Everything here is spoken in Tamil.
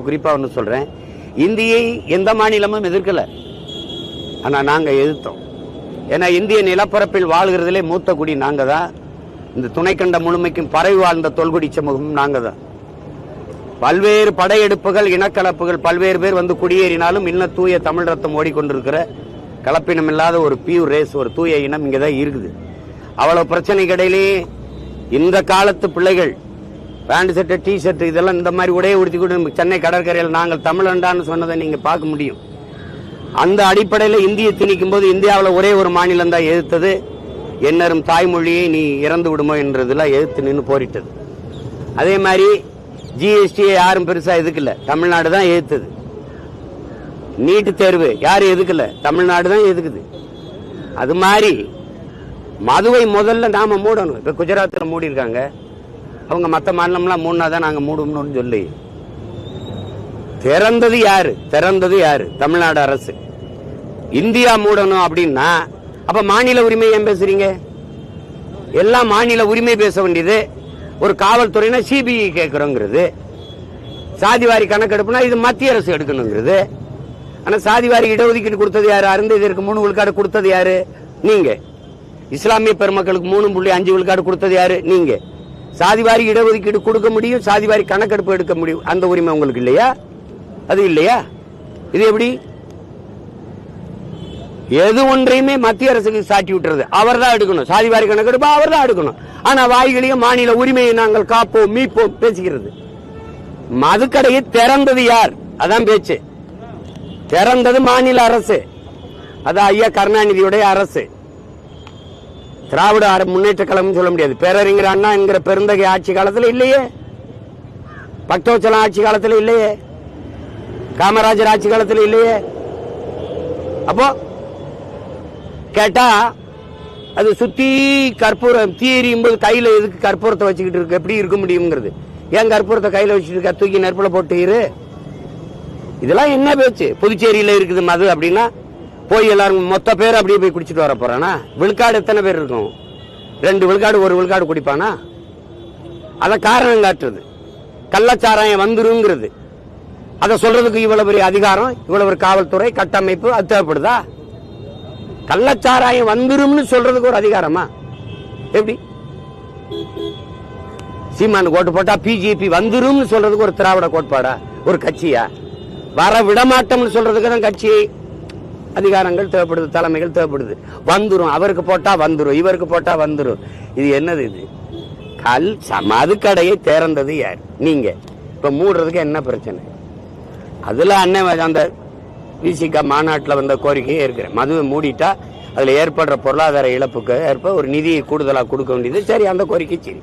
குறிப்பா ஒன்று சொல்றேன். இந்தியை எந்த மாநிலமும் எதிர்க்கல, ஆனா நாங்க எதிர்த்தோம். ஏன்னா இந்திய நிலப்பரப்பில் வாழ்கிறதுலே மூத்த குடி நாங்க தான். இந்த துணைக்கண்ட முழுமைக்கும் பறவை வாழ்ந்த தொல்குடி சமூகம் நாங்க தான். பல்வேறு படையெடுப்புகள், இனக்கலப்புகள், பல்வேறு பேர் வந்து குடியேறினாலும் இன்னும் தூய தமிழ் ரத்தம் ஓடிக்கொண்டிருக்கிற கலப்பினம் இல்லாத ஒரு பியூர் ரேஸ், ஒரு தூய இனம் இங்கதான் இருக்குது. அவ்வளவு பிரச்சனைக்கு இடையிலேயே இந்த காலத்து பிள்ளைகள் பேண்ட் ஷர்ட், டி ஷர்ட் இதெல்லாம் இந்த மாதிரி உடைய உடுத்தி கூட சென்னை கடற்கரையில் நாங்கள் தமிழண்டான்னு சொன்னதை நீங்க பார்க்க முடியும். அந்த அடிப்படையில் இந்திய திணிக்கும் போது இந்தியாவில் ஒரே ஒரு மாநிலம் தான் எதிர்த்தது. என்னரும் தாய்மொழியை நீ இறந்து விடுமோ என்றதெல்லாம் எதிர்த்து நின்று போரிட்டது. அதே மாதிரி ஜிஎஸ்டியை யாரும் பெருசா எதுக்கல, தமிழ்நாடு தான் எதிர்த்தது. நீட்டு தேர்வு யாரும் எதுக்கல, தமிழ்நாடு தான் எதுக்குது. அது மாதிரி மதுவை முதல்ல நாம மூடணும். இப்ப குஜராத்தில் மூடி இருக்காங்க, அவங்க மற்ற மாநிலம்லாம் மூணா தான் நாங்க மூடணும்னு சொல்லி திறந்தது யாரு? திறந்தது யாரு? தமிழ்நாடு அரசு. இந்தியா மூடணும் அப்படின்னா அப்ப மாநில உரிமை ஏன் பேசுறீங்க? எல்லாம் மாநில உரிமை பேச வேண்டியது. ஒரு காவல்துறைனா சிபிஐ கேட்கிறோங்கிறது, சாதிவாரி கணக்கெடுப்புனா இது மத்திய அரசு எடுக்கணுங்கிறது. ஆனா சாதிவாரி இடஒதுக்கீடு கொடுத்தது யாரு? அருந்ததிற்கு 3 விழுக்காடு கொடுத்தது யாரு? நீங்க. இஸ்லாமிய பெருமக்களுக்கு 3.5 விழுக்காடு கொடுத்தது யாரு? நீங்க. சாதிவாரி இடஒதுக்கீடு கொடுக்க முடியும், சாதிவாரி கணக்கெடுப்பு எடுக்க முடியும், அந்த உரிமை உங்களுக்கு இல்லையா? அது இல்லையா? இது எப்படி? எது ஒன்றையுமே மத்திய அரசுக்கு சாட்டி விட்டுறது. அவர் தான் எடுக்கணும், சாதிவாரி கணக்கெடுப்பு அவர் தான் எடுக்கணும். ஆனா வாய்களையும் மாநில உரிமையை நாங்கள் காப்போம் மீட்போம் பேசுகிறது. மதுக்கடையை திறந்தது யார்? அதான் பேச்சு. திறந்தது மாநில அரசு. அதான் ஐயா கருணாநிதியுடைய அரசு. திராவிட முன்னேற்ற கழகம் சொல்ல முடியாது. பேரறிஞர் அண்ணா என்கிற பெருந்தகை ஆட்சி காலத்தில் இல்லையே, பக்தவச்சலம் ஆட்சி காலத்தில் இல்லையே, காமராஜர் ஆட்சி காலத்தில் இல்லையே. அப்போ கேட்டா அது சுத்தி கற்பூரம் தீ எரியும் போது கையில எதுக்கு கற்பூரத்தை வச்சுக்கிட்டு இருக்கு? எப்படி இருக்க முடியுங்கிறது. ஏன் கற்பூரத்தை கையில வச்சுட்டு இருக்க? தூக்கி நெருப்புல போட்டு இரு. இதெல்லாம் என்ன பேச்சு? புதுச்சேரியில இருக்குது மது அப்படின்னா போய் எல்லாரும் மொத்த பேர் அப்படியே போய் குடிச்சிட்டு வர போறானா? விழுக்காடு எத்தனை பேர் இருக்கும்? 2 விழுக்காடு 1 விழுக்காடு குடிப்பானா? அத காரணம் காட்டுறது. கள்ளச்சாராயம் வந்துருங்கிறது. அதை சொல்றதுக்கு இவ்வளவு பெரிய அதிகாரம், இவ்வளவு ஒரு காவல்துறை கட்டமைப்பு அது தேவைப்படுதா? கள்ளச்சாராயம் வந்துரும்னு சொல்றதுக்கு ஒரு அதிகாரமா? எப்படி? சீமானு கோட்டு போட்டா பிஜேபி வந்துரும் சொல்றதுக்கு ஒரு திராவிட கோட்பாடா? ஒரு கட்சியா? வர விடமாட்டோம்னு சொல்றதுக்கு தான் கட்சி அதிகாரங்கள் தேவைப்படுது, தலைமைகள் தேவைப்படுது. வந்துரும், அவருக்கு போட்டா வந்துரும், இவருக்கு போட்டா வந்துரும். இது என்னது? இது மதுக்கடையை திறந்தது யார்? நீங்க. இப்ப மூடுறதுக்கு என்ன பிரச்சனை? அதுல அண்ணன் அந்த விசிகா மாநாட்டில் வந்த கோரிக்கையே இருக்கிறேன். மதுவை மூடிட்டா அதுல ஏற்படுற பொருளாதார இழப்புக்கு ஏற்ப ஒரு நிதியை கூடுதலாக கொடுக்க வேண்டியது. சரி, அந்த கோரிக்கை சரி.